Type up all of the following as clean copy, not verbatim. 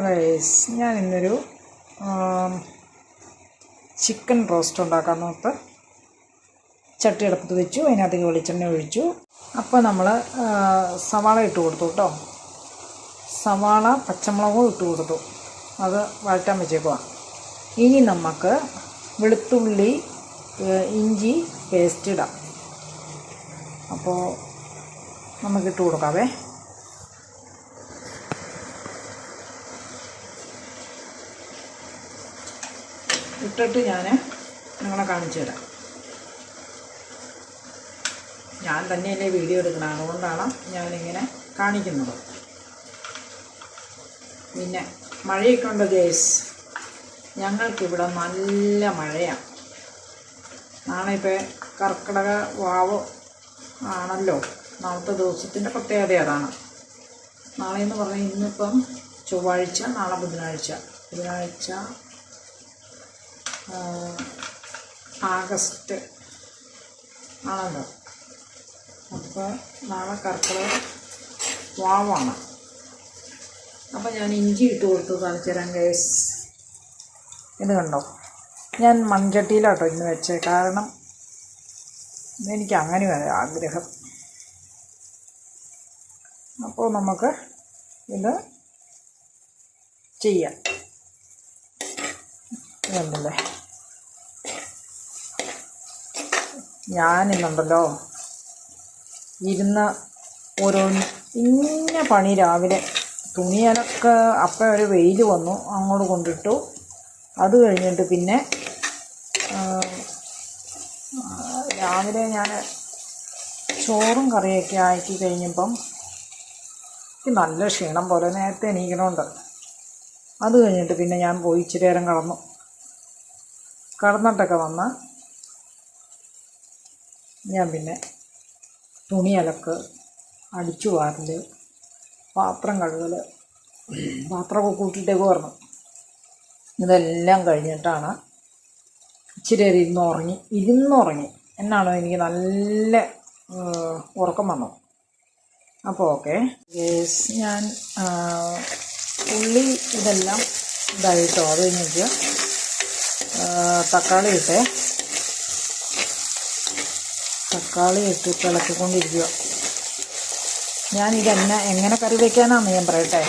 Guys, ഞാൻ ഇന്നൊരു chicken roast ഉണ്ടാക്കാൻ നോക്ക്. ചട്ടി അടുപ്പത്ത് വെച്ചു, അതിനകത്തേക്ക് വെളിച്ചെണ്ണ ഒഴിച്ചു. അപ്പോൾ നമ്മൾ സവാള ഇട്ട് കൊടുത്തു കേട്ടോ. സവാള പച്ചമുളകും ഇട്ട് കൊടുത്തു, അത് വഴറ്റാൻ വെച്ചേക്കുക. ഇനി നമുക്ക് വെളുത്തുള്ളി ഇഞ്ചി പേസ്റ്റ് ഇടാം. അപ്പോൾ നമുക്കിട്ട് കൊടുക്കാവേ. ഇട്ടിട്ട് ഞാൻ നിങ്ങളെ കാണിച്ചു തരാം. ഞാൻ തന്നെയല്ലേ വീഡിയോ എടുക്കണം, അതുകൊണ്ടാണ് ഞാനിങ്ങനെ കാണിക്കുന്നത്. പിന്നെ മഴയൊക്കെ ഉണ്ട് ഗേസ്, ഞങ്ങൾക്കിവിടെ നല്ല മഴയാണ്. നാളെ ഇപ്പോൾ കർക്കിടക വാവ് ആണല്ലോ, നാളത്തെ ദിവസത്തിൻ്റെ പ്രത്യേകത അതാണ്. നാളെ എന്ന് പറഞ്ഞാൽ ഇന്നിപ്പം ചൊവ്വാഴ്ച, നാളെ ബുധനാഴ്ച ആഗസ്റ്റ് ആണല്ലോ. അപ്പോൾ നാളെ കർക്കിടക വാവാണ്. അപ്പോൾ ഞാൻ ഇഞ്ചി ഇട്ട് കൊടുത്തു കാണിച്ചു തരാം ഗൈസ്. ഇത് കണ്ടോ, ഞാൻ മൺചട്ടിയിലാട്ടോ ഇന്ന് വെച്ചേ, കാരണം എനിക്ക് അങ്ങനെ ആഗ്രഹം. അപ്പോൾ നമുക്ക് ഇത് ചെയ്യാം. ഇതുണ്ടല്ലേ, ഞാനിന്നുണ്ടല്ലോ ഇരുന്ന് ഇന്ന പണി. രാവിലെ തുണിയലൊക്കെ അപ്പം ഒരു വെയിൽ വന്നു, അങ്ങോട്ട് കൊണ്ടിട്ടു. അത് കഴിഞ്ഞിട്ട് പിന്നെ രാവിലെ ഞാൻ ചോറും കറിയൊക്കെ ആക്കി കഴിഞ്ഞപ്പം എനിക്ക് നല്ല ക്ഷീണം പോലെ, നേരത്തെ എണീക്കണോണ്ട്. അത് കഴിഞ്ഞിട്ട് പിന്നെ ഞാൻ പോയി ഇച്ചിരി നേരം കടന്നിട്ടൊക്കെ വന്ന് ഞാൻ പിന്നെ തുണി അലക്ക്, അടിച്ചു വാരൽ, പാത്രം കഴുകൽ, പാത്രമൊക്കെ കൂട്ടിയിട്ടേക്ക് പറഞ്ഞു. ഇതെല്ലാം കഴിഞ്ഞിട്ടാണ് ഇച്ചിരി നേരം ഇരുന്നുറങ്ങി. എന്നാണോ എനിക്ക് നല്ല ഉറക്കം വന്നു. അപ്പോൾ ഓക്കെ യെസ്, ഞാൻ ഉള്ളി ഇതെല്ലാം ഇതായിട്ടോ. അത് കഴിഞ്ഞിട്ട് തക്കാളി ഇട്ട് ഇളക്കിക്കൊണ്ടിരിക്കുക. എങ്ങനെ കറി വയ്ക്കാനാണെന്ന് ഞാൻ പറയട്ടെ.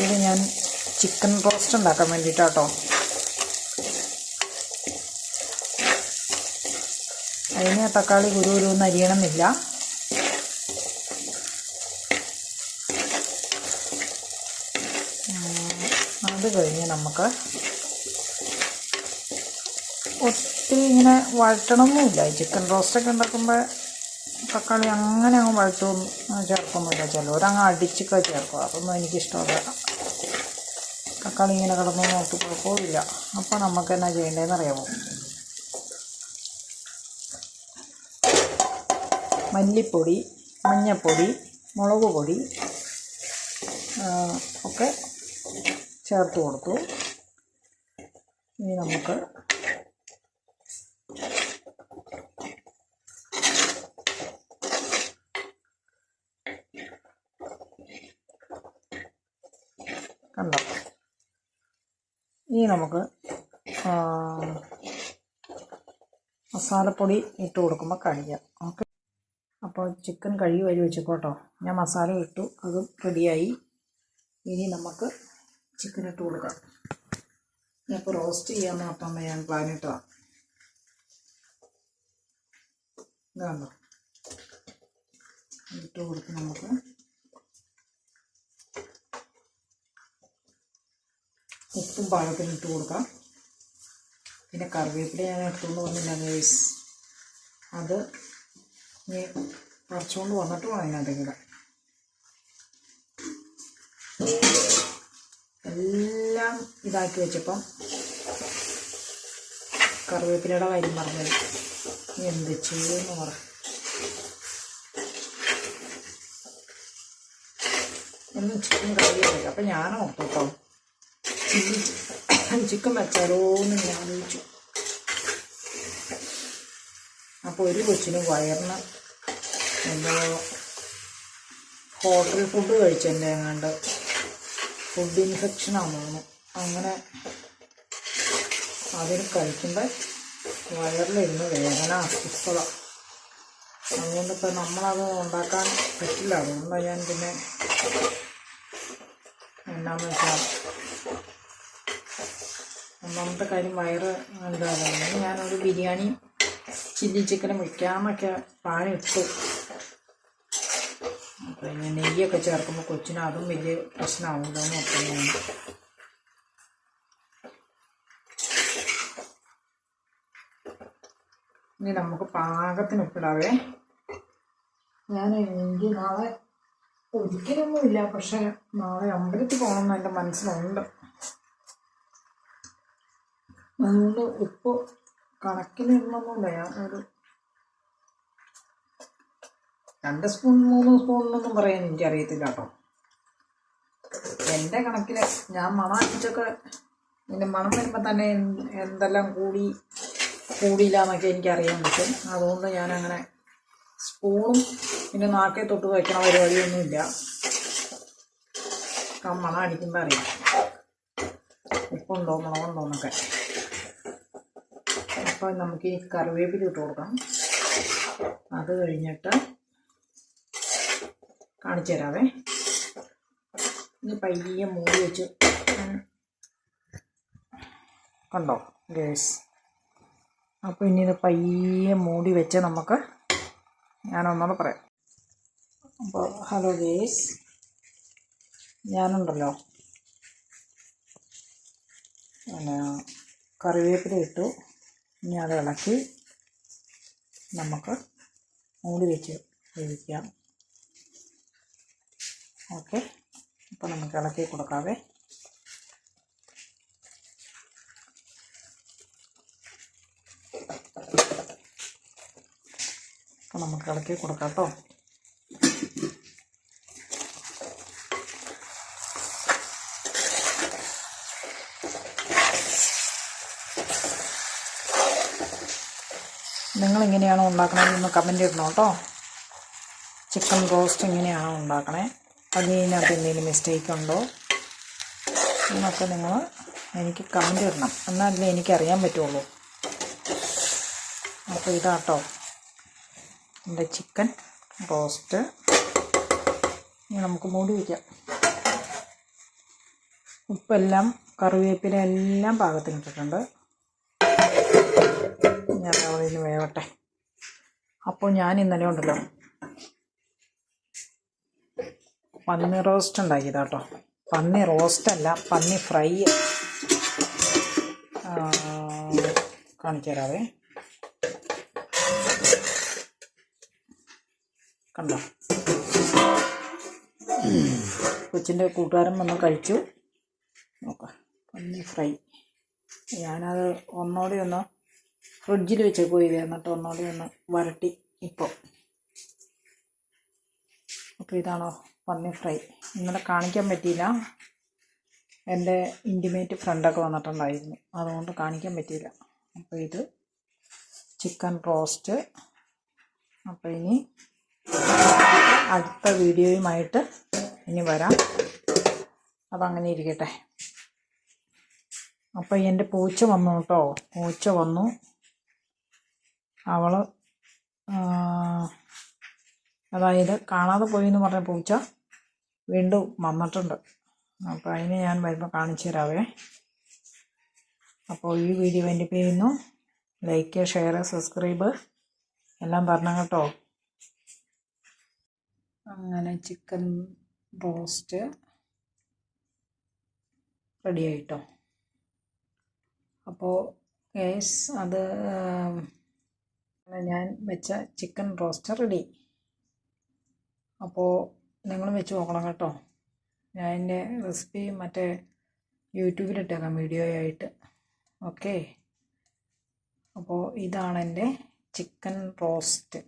ഇത് ഞാൻ ചിക്കൻ റോസ്റ്റ് ഉണ്ടാക്കാൻ വേണ്ടിയിട്ടാട്ടോ. അതിന് തക്കാളി കുരുന്ന് അരിയണമെന്നില്ല. അത് കഴിഞ്ഞ് നമുക്ക് ഒത്തിരി ഇങ്ങനെ വഴറ്റണമെന്നില്ല. ചിക്കൻ റോസ്റ്റൊക്കെ ഉണ്ടാക്കുമ്പോൾ തക്കാളി അങ്ങനെ അങ്ങ് ചേർക്കൊന്നുമില്ല. ചിലവരങ്ങ് അടിച്ചൊക്കെ ചേർക്കും, അതൊന്നും എനിക്കിഷ്ടമല്ല. തക്കാളി ഇങ്ങനെ കിടന്നു നോക്കി കുഴപ്പമില്ല. അപ്പോൾ നമുക്ക് എന്നാ ചെയ്യേണ്ടതെന്ന് അറിയാമോ? മല്ലിപ്പൊടി, മഞ്ഞൾപ്പൊടി, മുളക് പൊടി ഒക്കെ ചേർത്ത് കൊടുത്തു. ഇനി നമുക്ക് കണ്ടോ, മസാലപ്പൊടി ഇട്ട് കൊടുക്കുമ്പോൾ കഴിയാം. ഓക്കെ, അപ്പോൾ ചിക്കൻ കഴുകി വെച്ചേക്കോട്ടോ. ഞാൻ മസാല ഇട്ടു, അതും റെഡിയായി. ഇനി നമുക്ക് ചിക്കൻ ഇട്ട് കൊടുക്കാം. ഞാനിപ്പോൾ റോസ്റ്റ് ചെയ്യാമെന്ന് പറഞ്ഞാൽ ഞാൻ പ്ലാനിട്ടതാണ്. ഇതാണോ, ഇട്ട് കൊടുത്ത് നമുക്ക് ഉപ്പും പാകത്തിന് ഇട്ട് കൊടുക്കാം. പിന്നെ കറിവേപ്പില ഞാൻ എടുത്തുകൊണ്ട് വന്നില്ല ഗൈസ്, അത് ഇനി പറിച്ചുകൊണ്ട് വന്നിട്ട് വേണം അതിനകത്തേക്ക്. എല്ലാം ഇതാക്കി വെച്ചപ്പം കറിവേപ്പിലയുടെ കാര്യം പറഞ്ഞത് എന്ത് ചെയ്യുമെന്ന് പറ. ഒന്നും ചിക്കൻ കറിയില്ല. അപ്പം ഞാൻ ഓർത്തു കേട്ടോ, ചിക്കൻ വെച്ചാലോ എന്ന് ഞാൻ ആലോചിച്ചു. അപ്പോൾ ഒരു കൊച്ചിന് വയറിന് എന്തോ ഹോട്ടൽ ഫുഡ് കഴിച്ചെൻ്റെ എങ്ങാണ്ട് ഫുഡ് ഇൻഫെക്ഷനാണെന്ന് തോന്നുന്നു. അങ്ങനെ അതിന് കഴിക്കുമ്പോൾ വയറിലിരുന്ന് വേദന, അസ്വസ്ഥത. അതുകൊണ്ടിപ്പോൾ നമ്മളത് ഉണ്ടാക്കാൻ പറ്റില്ല. അതുകൊണ്ടാണ് ഞാൻ പിന്നെ എന്നാന്ന് വെച്ചാൽ ഒന്നാമത്തെ കാര്യം വയറ് എന്തായാലും ഞാനൊരു ബിരിയാണി ചില്ലി ചിക്കനും വയ്ക്കാമെന്നൊക്കെ പ്ലാൻ ഇട്ടു. പിന്നെ നെയ്യൊക്കെ ചേർക്കുമ്പോൾ കൊച്ചിന് അതും വലിയ പ്രശ്നമാവില്ല എന്ന് നോക്കുന്നത്. ഇനി നമുക്ക് പാകത്തിന് ഉപ്പിടാവേ. ഞാൻ എനിക്ക് നാളെ ഒരിക്കലൊന്നുമില്ല, പക്ഷെ നാളെ അമ്പലത്തിൽ പോകണമെന്ന് എൻ്റെ മനസ്സിലുണ്ട്. അതുകൊണ്ട് ഉപ്പ് കണക്കിനിടണമെന്നില്ല. ഞാൻ ഒരു 2 സ്പൂൺ 3 സ്പൂണിനൊന്നും പറയാൻ എനിക്കറിയത്തില്ല കേട്ടോ. എൻ്റെ കണക്കിൽ ഞാൻ മണം അടിച്ചൊക്കെ ഇതിൻ്റെ മണം വരുമ്പോൾ തന്നെ എന്തെല്ലാം കൂടിയില്ല എന്നൊക്കെ എനിക്കറിയാൻ പറ്റും. അതുകൊണ്ട് ഞാനങ്ങനെ സ്പൂണും പിന്നെ നാക്കെ തൊട്ട് വയ്ക്കണ പരിപാടിയൊന്നുമില്ല. മണം അടിക്കുമ്പോൾ അറിയാം ഉപ്പുണ്ടോ മുളകുണ്ടോ എന്നൊക്കെ. അപ്പോൾ നമുക്ക് ഈ കറിവേപ്പില ഇട്ട് കൊടുക്കാം. അത് കഴിഞ്ഞിട്ട് കാണിച്ചു തരാവേ. ഇനി പയ്യെ മൂടി വെച്ച് കണ്ടോ ഗേസ്. അപ്പോൾ ഇനി ഇത് പയ്യെ മൂടി വെച്ച് നമുക്ക് ഞാനൊന്നുകൂടെ പറയാം. അപ്പോൾ ഹലോ ഗേസ്, ഞാനുണ്ടല്ലോ പിന്നെ കറിവേപ്പില ഇട്ടു. ഇനി അത് ഇളക്കി നമുക്ക് മൂടി വെച്ച് വേവിക്കാം. ഓക്കെ, അപ്പോൾ നമുക്ക് ഇളക്കി കൊടുക്കാവേ. അപ്പോൾ നമുക്ക് ഇളക്കി കൊടുക്കാം കേട്ടോ. നിങ്ങളിങ്ങനെയാണോ ഉണ്ടാക്കണതെന്ന് കമൻറ്റ് ഇടണം കേട്ടോ. ചിക്കൻ റോസ്റ്റ് എങ്ങനെയാണോ ഉണ്ടാക്കണേ, അതിനകത്ത് എന്തെങ്കിലും മിസ്റ്റേക്ക് ഉണ്ടോ എന്നൊക്കെ നിങ്ങൾ എനിക്ക് കമൻറ്റ് ഇടണം. എന്നാലേ എനിക്കറിയാൻ പറ്റുള്ളൂ. അപ്പോൾ ഇതാട്ടോ എൻ്റെ ചിക്കൻ റോസ്റ്റ്. ഇനി നമുക്ക് മൂടി വയ്ക്കാം. ഉപ്പെല്ലാം കറിവേപ്പില എല്ലാം പാകത്തിനിട്ടിട്ടുണ്ട്. ഞാൻ അവിടെ നിന്ന് വേവട്ടെ. അപ്പോൾ ഞാൻ ഇന്നലെ ഉണ്ടല്ലോ പന്നി റോസ്റ്റ് ഉണ്ടാക്കിയതാട്ടോ. പന്നി റോസ്റ്റല്ല, പന്നി ഫ്രൈ. കാണിച്ചു തരാവേ. കണ്ടോ, കൊച്ചിൻ്റെ കൂട്ടുകാരൻ വന്ന് കഴിച്ചു. നോക്കാം, പന്നി ഫ്രൈ. ഞാനത് ഒന്നോടെ ഒന്ന് ഫ്രിഡ്ജിൽ വെച്ച് പോയി, എന്നിട്ട് ഒന്നോടെ ഒന്ന് വരട്ടി ഇപ്പോൾ. അപ്പോൾ ഇതാണോ പന്നി ഫ്രൈ. ഇന്നലെ കാണിക്കാൻ പറ്റിയില്ല, എൻ്റെ ഇൻറ്റിമേറ്റ് ഫ്രണ്ടൊക്കെ വന്നിട്ടുണ്ടായിരുന്നു, അതുകൊണ്ട് കാണിക്കാൻ പറ്റിയില്ല. അപ്പോൾ ഇത് ചിക്കൻ റോസ്റ്റ്. അപ്പോൾ ഇനി അടുത്ത വീഡിയോയുമായിട്ട് ഇനി വരാം. അതങ്ങനെ ഇരിക്കട്ടെ. അപ്പോൾ എൻ്റെ പൂച്ച വന്നു കേട്ടോ. പൂച്ച വന്നു. അവൾ അതായത് കാണാതെ പോയി എന്ന് പറഞ്ഞ പൂച്ച വീണ്ടും വന്നിട്ടുണ്ട്. അപ്പോൾ അതിന് ഞാൻ വരുമ്പോൾ കാണിച്ചു തരാവേ. അപ്പോൾ ഈ വീഡിയോ എൻ്റെ ചെയ്യുന്നു. ലൈക്ക്, ഷെയർ, സബ്സ്ക്രൈബ് എല്ലാം തരണം കേട്ടോ. അങ്ങനെ ചിക്കൻ റോസ്റ്റ് റെഡി ആയിട്ടോ. അപ്പോൾ ഗൈസ്, അത് ഞാൻ വെച്ച ചിക്കൻ റോസ്റ്റ് റെഡി. അപ്പോൾ നിങ്ങളും വെച്ച് നോക്കണം കേട്ടോ. ഞാൻ എൻ്റെ റെസിപ്പി മറ്റേ യൂട്യൂബിലിട്ടേക്കാം വീഡിയോ ആയിട്ട്. ഓക്കെ, അപ്പോൾ ഇതാണ് എൻ്റെ ചിക്കൻ റോസ്റ്റ്.